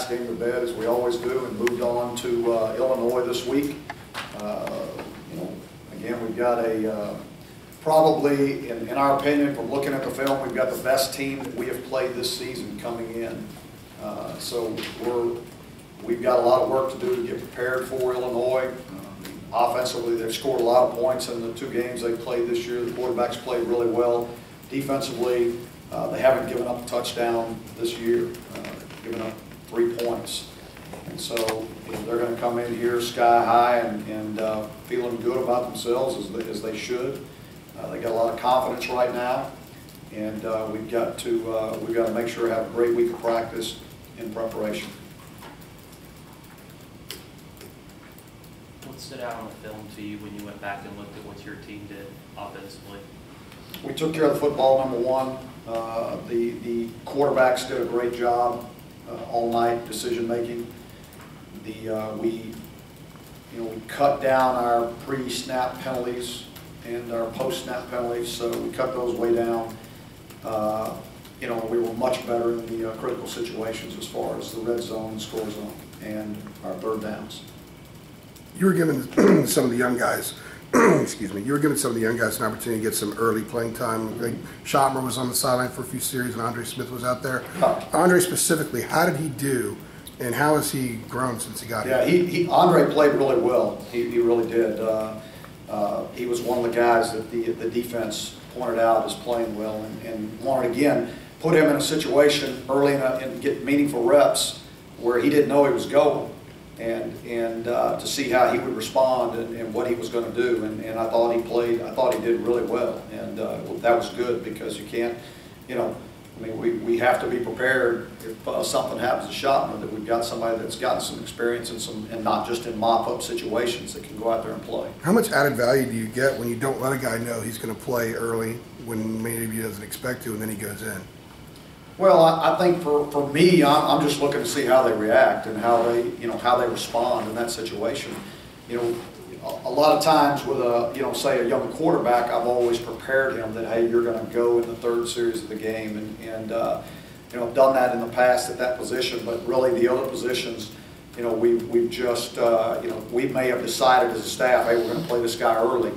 last game to bed, as we always do, and moved on to Illinois this week. Again, we've got a probably, in our opinion, from looking at the film, we've got the best team that we have played this season coming in. So we've got a lot of work to do to get prepared for Illinois. Offensively, they've scored a lot of points in the 2 games they've played this year. The quarterbacks played really well. Defensively, they haven't given up a touchdown this year, given up 3 points. And so they're going to come in here sky high and feeling good about themselves as they should. They got a lot of confidence right now, and we've got to make sure to have a great week of practice in preparation. What stood out on the film to you when you went back and looked at what your team did offensively? We took care of the football, number one. The quarterbacks did a great job all night, decision making. We cut down our pre-snap penalties and our post-snap penalties, so we cut those way down. We were much better in the critical situations as far as the red zone, score zone, and our third downs. You were giving some of the young guys, excuse me, you were giving some of the young guys an opportunity to get some early playing time. I think Schottmer was on the sideline for a few series, and Andre Smith was out there. Andre specifically, how did he do, and how has he grown since he got here? Yeah, Andre played really well. He really did. He was one of the guys that the defense pointed out as playing well, and wanted, again, put him in a situation early and get meaningful reps where he didn't know he was going. And to see how he would respond and what he was going to do, and I thought he did really well, and that was good, because you can't, we have to be prepared if something happens to Schottman, that we've got somebody that's gotten some experience and not just in mop-up situations, that can go out there and play. How much added value do you get when you don't let a guy know he's going to play early when maybe he doesn't expect to, and then he goes in? Well, I think for me, I'm just looking to see how they react and how they respond in that situation. A lot of times with say a young quarterback, I've always prepared him that, hey, you're going to go in the 3rd series of the game, and I've done that in the past at that position. But really, the other positions, we've just we may have decided as a staff, hey, we're going to play this guy early,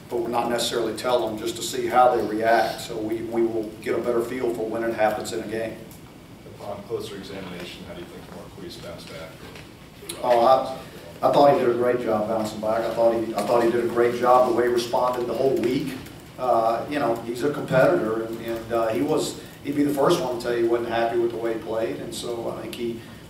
but we're not necessarily tell them, just to see how they react, so we will get a better feel for when it happens in a game. Upon closer examination, how do you think Marquise bounced back? I thought he did a great job bouncing back. I thought he did a great job the way he responded the whole week. He's a competitor, and he'd be the first one to tell you he wasn't happy with the way he played, and so I think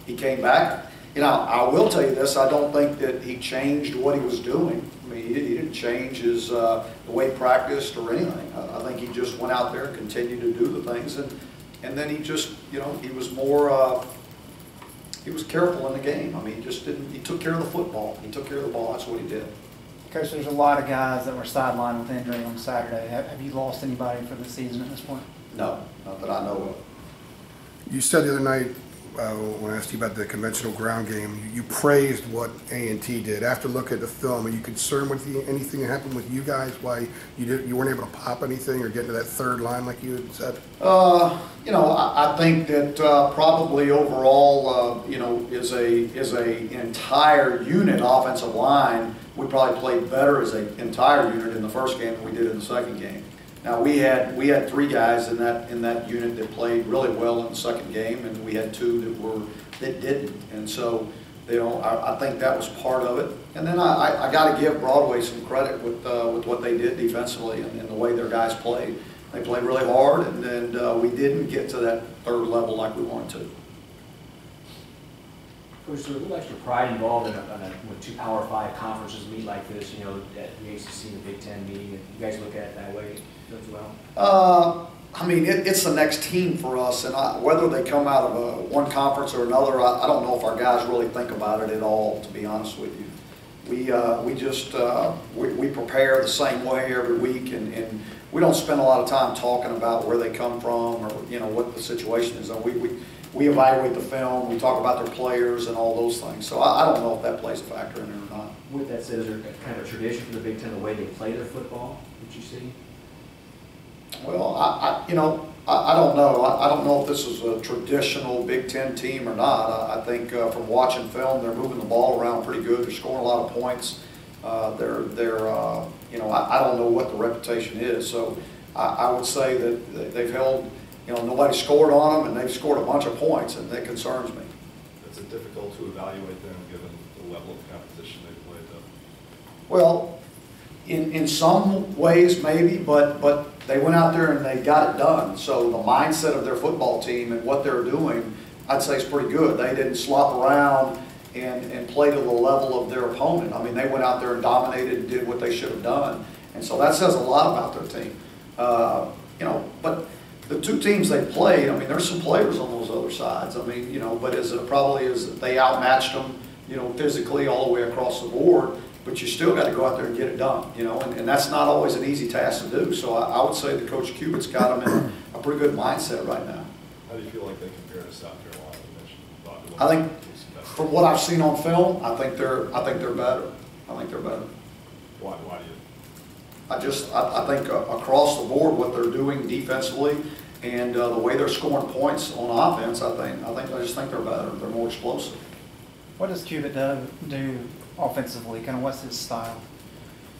he came back. I will tell you this, I don't think that he changed what he was doing. I mean, he didn't change his the way he practiced or anything. I think he just went out there and continued to do the things, and then he just, he was more, he was careful in the game. I mean, he took care of the football. He took care of the ball. That's what he did. Coach, there's a lot of guys that were sidelined with injury on Saturday. Have you lost anybody for the season at this point? No, not that I know of. You said the other night, when I asked you about the conventional ground game, you praised what A&T did. After looking at the film, are you concerned with anything that happened with you guys? Why you weren't able to pop anything or get into that 3rd line like you had said? I think that probably overall, is a entire unit offensive line, we probably played better as an entire unit in the first game than we did in the second game. Now we had 3 guys in that unit that played really well in the second game, and we had 2 that didn't, and so I think that was part of it. And then I got to give Broadway some credit with what they did defensively and the way their guys played. They played really hard, and we didn't get to that 3rd level like we wanted to. Coach, there's a little extra pride involved when 2 Power 5 conferences meet like this, at the ACC and the Big Ten meeting. You guys look at it that way as well? I mean, it's the next team for us, and whether they come out of one conference or another, I don't know if our guys really think about it at all, to be honest with you. We just we prepare the same way every week, and we don't spend a lot of time talking about where they come from or what the situation is. We evaluate the film, we talk about their players and all those things. So I don't know if that plays a factor in it or not. With that said, is there kind of a tradition for the Big Ten, the way they play their football, would you see? Well, I don't know. I don't know if this is a traditional Big Ten team or not. I think from watching film, they're moving the ball around pretty good. They're scoring a lot of points. I don't know what the reputation is. So I would say that they've held, nobody scored on them, and they've scored a bunch of points, and that concerns me. Is it difficult to evaluate them given the level of competition they've played though? Well, in some ways maybe, but they went out there and they got it done. So the mindset of their football team and what they're doing, I'd say is pretty good. They didn't slop around and play to the level of their opponent. I mean, they went out there and dominated and did what they should have done. And so that says a lot about their team. But the two teams they played, I mean, there's some players on those other sides. I mean, but probably as they outmatched them, physically all the way across the board. But you still got to go out there and get it done, and that's not always an easy task to do. So I would say that Coach Cubitt's got them in a pretty good mindset right now. How do you feel like they compare to South Carolina? I think from what I've seen on film, I think they're better. I think they're better. Why do you? I think across the board what they're doing defensively and the way they're scoring points on offense, I just think they're better. They're more explosive. What does Cubitt do offensively? Kind of what's his style?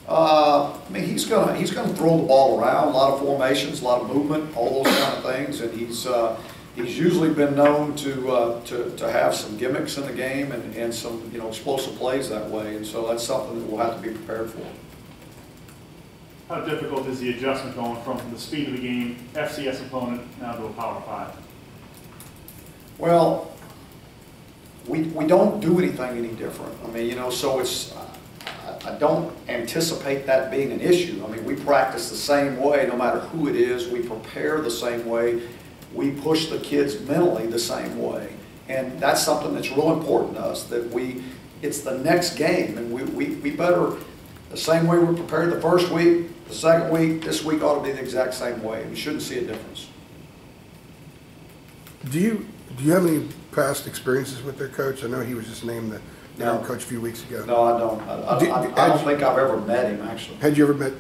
I mean, he's gonna throw the ball around, a lot of formations, a lot of movement, all those kind of things, and he's usually been known to have some gimmicks in the game and some explosive plays that way, and so that's something that we'll have to be prepared for. How difficult is the adjustment going from the speed of the game, FCS opponent, now to a Power 5? Well, we don't do anything any different. I mean, so it's, I don't anticipate that being an issue. I mean, we practice the same way no matter who it is. We prepare the same way. We push the kids mentally the same way. And that's something that's real important to us, that it's the next game. And we better, the same way we prepared the first week, the second week, this week ought to be the exact same way. We shouldn't see a difference. Do you have any past experiences with their coach? I know he was just named the interim coach a few weeks ago. No, I don't. I don't think I've ever met him, actually. Had you ever met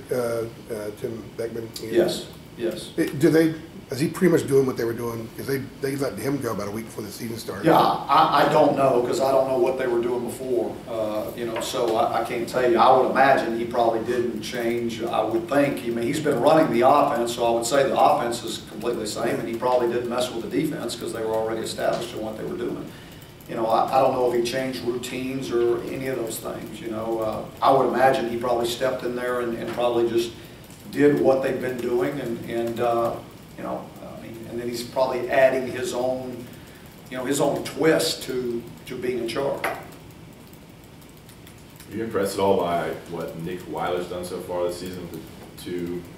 Tim Beckman? Yes. Is he pretty much doing what they were doing? Because they let him go about a week before the season started. Yeah, I don't know, because I don't know what they were doing before. So I can't tell you. I would imagine he probably didn't change. I would think. I mean, he's been running the offense, so I would say the offense is completely the same, and he probably didn't mess with the defense because they were already established in what they were doing. I don't know if he changed routines or any of those things. I would imagine he probably stepped in there and probably just did what they've been doing, and then he's probably adding his own, his own twist to being in charge. Are you impressed at all by what Nick Weiler's done so far this season?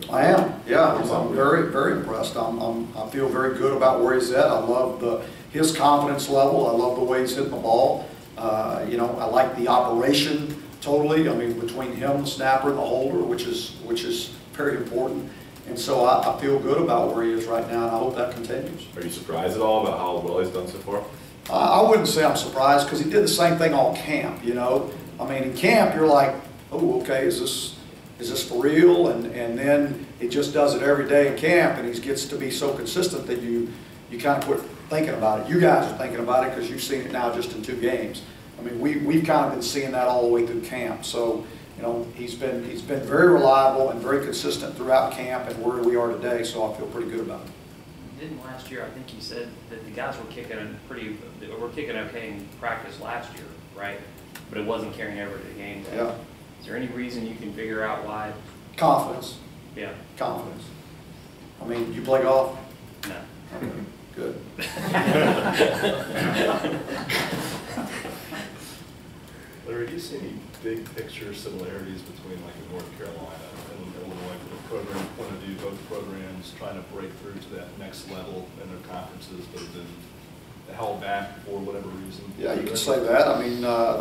I am, yeah. I'm very, very impressed. I feel very good about where he's at. I love his confidence level. I love the way he's hitting the ball. I like the operation totally. I mean, between him, the snapper, and the holder, which is very important. And so I feel good about where he is right now, and I hope that continues. Are you surprised at all about how well he's done so far? I wouldn't say I'm surprised, because he did the same thing all camp, I mean, in camp, you're like, oh, okay, is this for real? And then he just does it every day in camp, and he gets to be so consistent that you kind of quit thinking about it. You guys are thinking about it because you've seen it now just in 2 games. I mean, we've kind of been seeing that all the way through camp. So, he's been very reliable and very consistent throughout camp and where we are today, so I feel pretty good about it. Didn't last year, I think you said that the guys were kicking okay in practice last year, right? But it wasn't carrying over to the game day. Yeah. Is there any reason you can figure out why? Confidence. Yeah. Confidence. I mean, you play golf? No. Okay, good. Larry, do you see any big picture similarities between North Carolina and Illinois from a program point of view? Both programs trying to break through to that next level in their conferences, but have been held back for whatever reason. Yeah, you can say that. I mean, I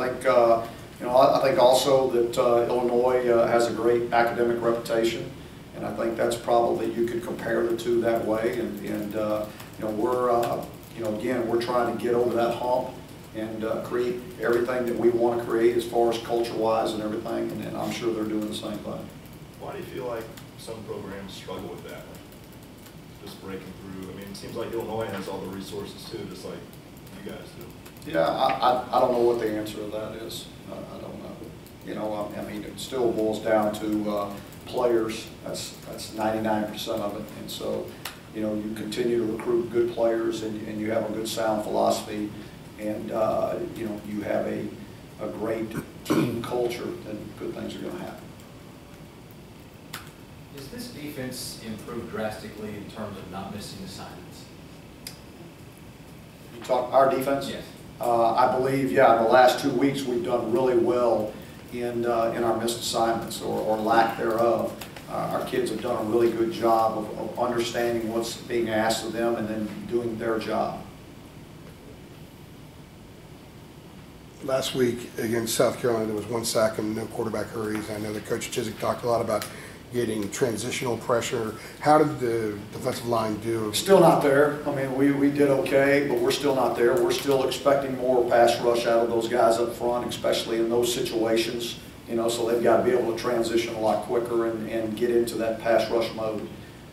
think also that Illinois has a great academic reputation, and I think that's probably, you could compare the two that way. And we're trying to get over that hump and create everything that we want to create as far as culture-wise and everything, and I'm sure they're doing the same thing. Why do you feel like some programs struggle with that? just breaking through? I mean, it seems like Illinois has all the resources too, just like you guys do. Yeah, I don't know what the answer to that is. I don't know. You know, I mean, it still boils down to players. That's 99% of it. And so, you know, you continue to recruit good players, and you have a good sound philosophy, and you know, you have a great team culture, then good things are going to happen. Is this defense improved drastically in terms of not missing assignments? You talk our defense? Yes. I believe, yeah, in the last 2 weeks we've done really well in our missed assignments or lack thereof. Our kids have done a really good job of understanding what's being asked of them and then doing their job. Last week against South Carolina, there was 1 sack and no quarterback hurries. I know that Coach Chiswick talked a lot about getting transitional pressure. How did the defensive line do? Still not there. I mean, we did okay, but we're still not there. We're still expecting more pass rush out of those guys up front, especially in those situations. You know, so they've got to be able to transition a lot quicker and get into that pass rush mode.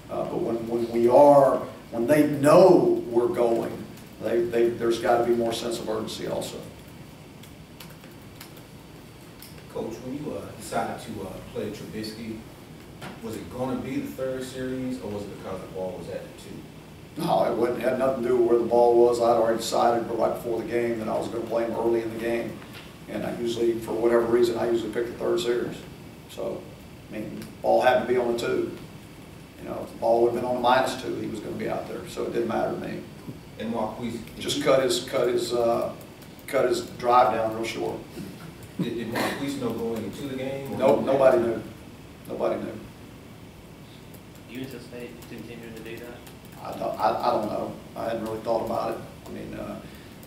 But when they know we're going, there's got to be more sense of urgency also. Coach, when you decided to play Trubisky, was it going to be the third series, or was it because the ball was at the 2? No, it had nothing to do with where the ball was. I'd already decided right before the game that I was going to play him early in the game. And I usually, for whatever reason, I usually pick the third series. So, I mean, the ball had to be on the 2. You know, if the ball would have been on the -2, he was going to be out there. So it didn't matter to me. And Marquise Just cut his drive down real short. did Marquise know going into the game? Or Nope, nobody knew. Nobody knew. Do you anticipate continuing to do that? I don't know. I hadn't really thought about it. I mean,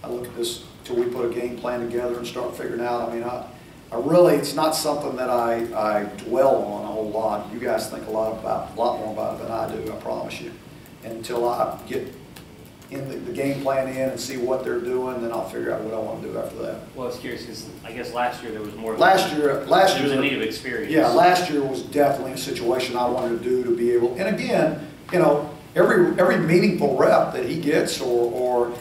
I look at this till we put a game plan together and start figuring out. I mean, I really, it's not something that I dwell on a whole lot. You guys think a lot more about it than I do, I promise you. And until I get in the game plan in and see what they're doing, then I'll figure out what I want to do after that. Well, I was curious because I guess last year there was more. Last year, there was a need of experience. Yeah, last year was definitely a situation I wanted to do to be able. And again, you know, every meaningful rep that he gets, or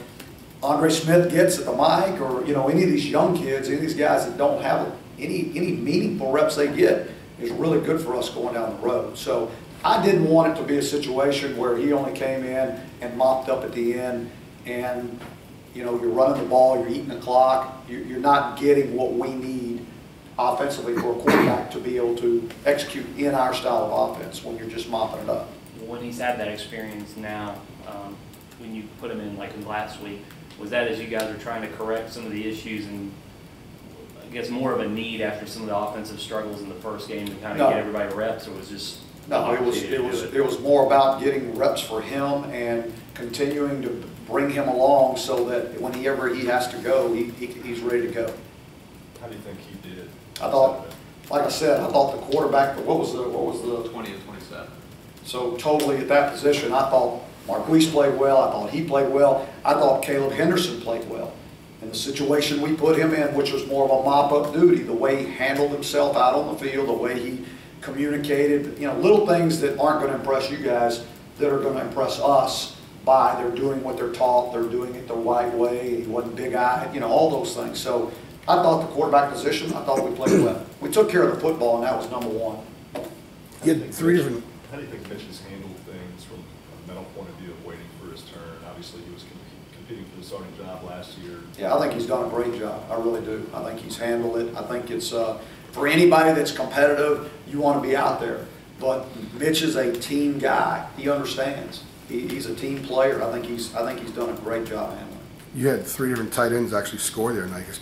Andre Smith gets at the mic, or you know, any of these young kids, any of these guys that don't have any meaningful reps they get, is really good for us going down the road. So I didn't want it to be a situation where he only came in and mopped up at the end, and you know, you're running the ball, you're eating the clock, you're not getting what we need offensively for a quarterback to be able to execute in our style of offense when you're just mopping it up. When he's had that experience now, when you put him in like last week, was that as you guys are trying to correct some of the issues and I guess more of a need after some of the offensive struggles in the first game to kind of get everybody reps, or was just no, it was more about getting reps for him and continuing to bring him along so that whenever he has to go, he's ready to go. How do you think he did? I thought, like I said, I thought the quarterback. What was the 20 to 27. So totally at that position, I thought Marquise played well. I thought he played well. I thought Caleb Henderson played well. In the situation we put him in, which was more of a mop-up duty, the way he handled himself out on the field, the way he communicated, you know, little things that aren't going to impress you guys that are going to impress us by they're doing what they're taught, they're doing it the right way, he wasn't big-eyed, you know, all those things. So I thought the quarterback position, I thought we played well. We took care of the football, and that was number one. You had 3 different. How do you think Mitch has handled things from a mental point of view of waiting for his turn? Obviously, he was competing for the starting job last year. Yeah, I think he's done a great job. I really do. I think he's handled it. I think it's, for anybody that's competitive, you want to be out there. But Mitch is a team guy. He understands. He's a team player. I think he's done a great job handling it. You had 3 different tight ends actually score there tonight because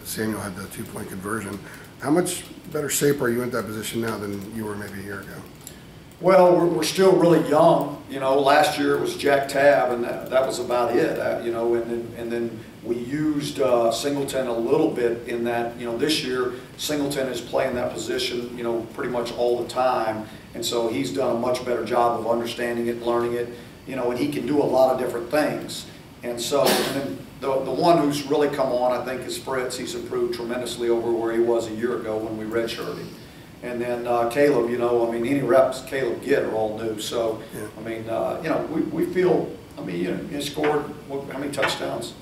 Samuel had the 2-point conversion. How much better shape are you in that position now than you were maybe a year ago? Well, we're still really young. You know, last year it was Jack Tabb, and that was about it. You know, and then we used Singleton a little bit in that. You know, this year Singleton is playing that position, you know, pretty much all the time, and so he's done a much better job of understanding it, learning it. You know, and he can do a lot of different things. And so, and then the one who's really come on, I think, is Fritz. He's improved tremendously over where he was a year ago when we redshirted him. And then Caleb, you know, I mean, any reps Caleb get are all new. So, I mean, you know, we feel, I mean, you know, he scored, how many touchdowns?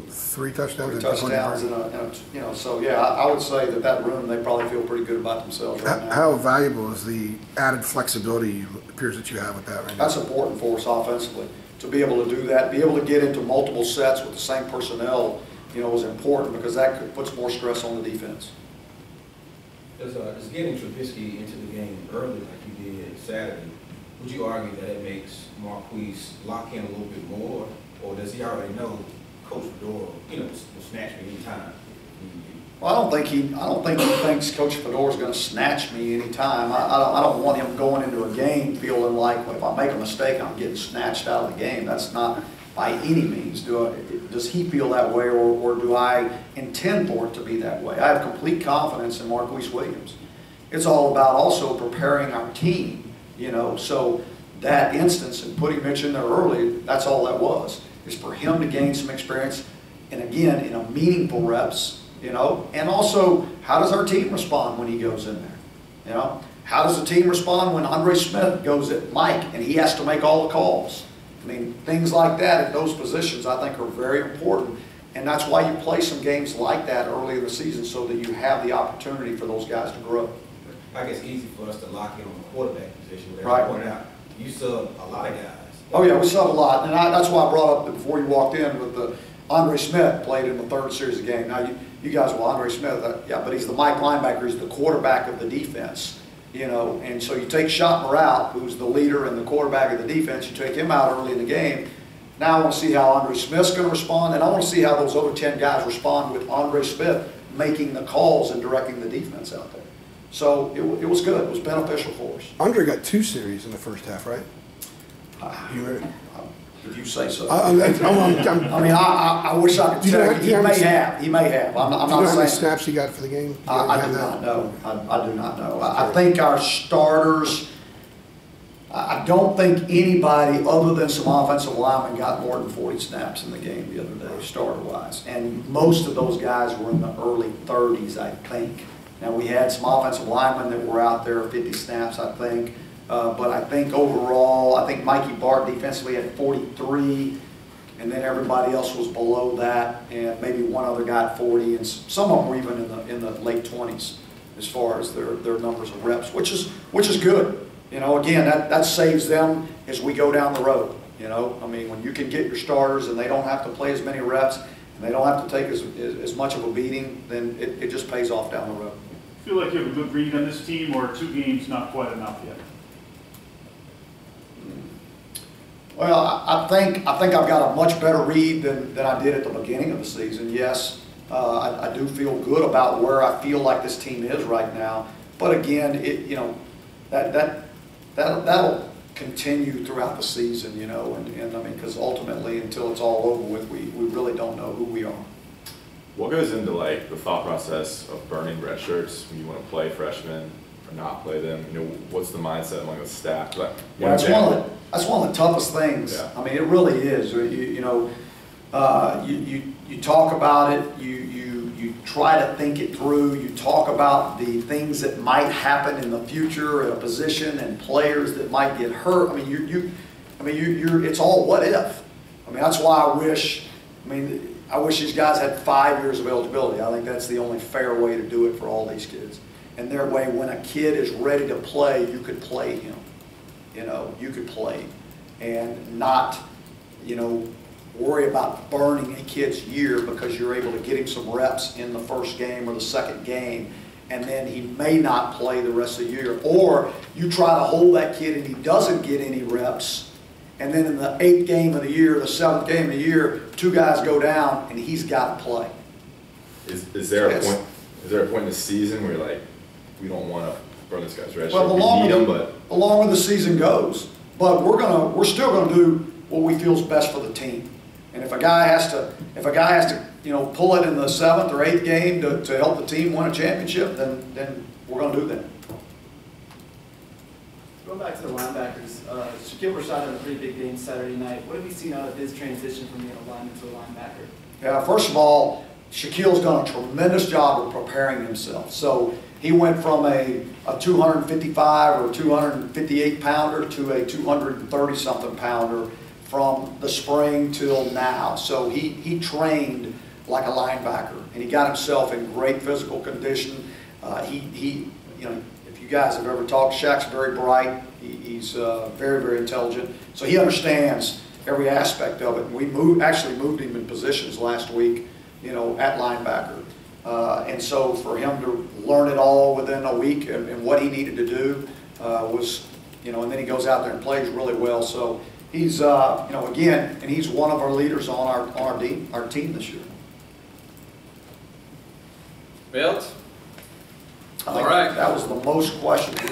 3 touchdowns. 3 touchdowns and you know, so yeah, I would say that room, they probably feel pretty good about themselves right now. How valuable is the added flexibility it appears that you have with that right now? That's important for us offensively. To be able to do that, be able to get into multiple sets with the same personnel, you know, is important because that puts more stress on the defense. Does getting Trubisky into the game early like you did Saturday, would you argue that it makes Marquise lock in a little bit more, or does he already know Coach Fedora, you know, will snatch me anytime? Well, I don't think he thinks Coach Fedora is going to snatch me anytime. I don't want him going into a game feeling like, well, if I make a mistake, I'm getting snatched out of the game. That's not by any means. Does he feel that way, or do I intend for it to be that way? I have complete confidence in Marquise Williams. It's all about also preparing our team, you know. So that instance and putting Mitch in there early, that's all that was, is for him to gain some experience, and again, in a meaningful reps, you know. And also, how does our team respond when he goes in there? You know, how does the team respond when Andre Smith goes at Mike and he has to make all the calls? I mean, things like that at those positions I think are very important, and that's why you play some games like that early in the season so that you have the opportunity for those guys to grow. I guess it's easy for us to lock in on the quarterback position. Right. Point out, you sub a lot of guys. Oh yeah, we sub a lot, and that's why I brought up before you walked in with the Andre Smith played in the 3rd series of the game. Now you guys, well, Andre Smith, yeah, but he's the Mike linebacker, he's the quarterback of the defense. You know, and so you take Schottmer out, who's the leader and the quarterback of the defense, you take him out early in the game. Now I want to see how Andre Smith's going to respond, and I want to see how those other 10 guys respond with Andre Smith making the calls and directing the defense out there. So it was good. It was beneficial for us. Andre got 2 series in the first half, right? If you say so. I mean, I wish I could tell you. He may have. He may have. I'm do you not know how many saying. snaps he got for the game? I do not know. I do not know. I think our starters, I don't think anybody other than some offensive linemen got more than 40 snaps in the game the other day, starter-wise. And most of those guys were in the early 30s, I think. Now, we had some offensive linemen that were out there 50 snaps, I think. But I think overall, I think Mikey Bart defensively had 43, and then everybody else was below that, and maybe one other guy at 40, and some of them were even in the late 20s as far as their numbers of reps, which is good. You know, again, that saves them as we go down the road. You know, I mean, when you can get your starters and they don't have to play as many reps and they don't have to take as much of a beating, then it just pays off down the road. Feel like you have a good read on this team, or 2 games not quite enough yet? Well, I think I've got a much better read than I did at the beginning of the season. Yes, I do feel good about where I feel like this team is right now. But again, you know, that'll continue throughout the season. You know, and I mean, because ultimately, until it's all over with, we really don't know who we are. What goes into like the thought process of burning red shirts when you want to play freshmen or not play them? You know, what's the mindset among the staff? Like, yeah, that's one of the toughest things. Yeah. I mean, it really is. You know, you talk about it. You try to think it through. You talk about the things that might happen in the future at a position and players that might get hurt. I mean, it's all what if. I mean, that's why I wish these guys had 5 years of eligibility. I think that's the only fair way to do it for all these kids. And their way, when a kid is ready to play, you could play him. You know, you could play and not, you know, worry about burning a kid's year because you're able to get him some reps in the first game or the second game, and then he may not play the rest of the year. Or you try to hold that kid and he doesn't get any reps, and then in the 8th game of the year, the 7th game of the year, 2 guys go down and he's got to play. Is there a point? Is there a point in the season where you're like, we don't want to burn this guy's red shirt? Well, the longer the season goes, but we're still gonna do what we feel is best for the team. And if a guy has to, you know, pull it in the 7th or 8th game to help the team win a championship, then we're gonna do that. Going back to the linebackers, Shaquille Rashad had a pretty big game Saturday night. What have you seen out of his transition from being a lineman to a linebacker? Yeah, first of all, Shaquille's done a tremendous job of preparing himself. So He went from a 255 or 258 pounder to a 230 something pounder from the spring till now. So he trained like a linebacker, and he got himself in great physical condition. You know, if you guys have ever talked, Shaq's very bright. He's very, very intelligent. So he understands every aspect of it. We actually moved him in positions last week, you know, at linebacker. And so for him to learn it all within a week and what he needed to do was, you know, and then he goes out there and plays really well. So he's, you know, again, and he's one of our leaders on our team this year. Bill? I think that was the most questions.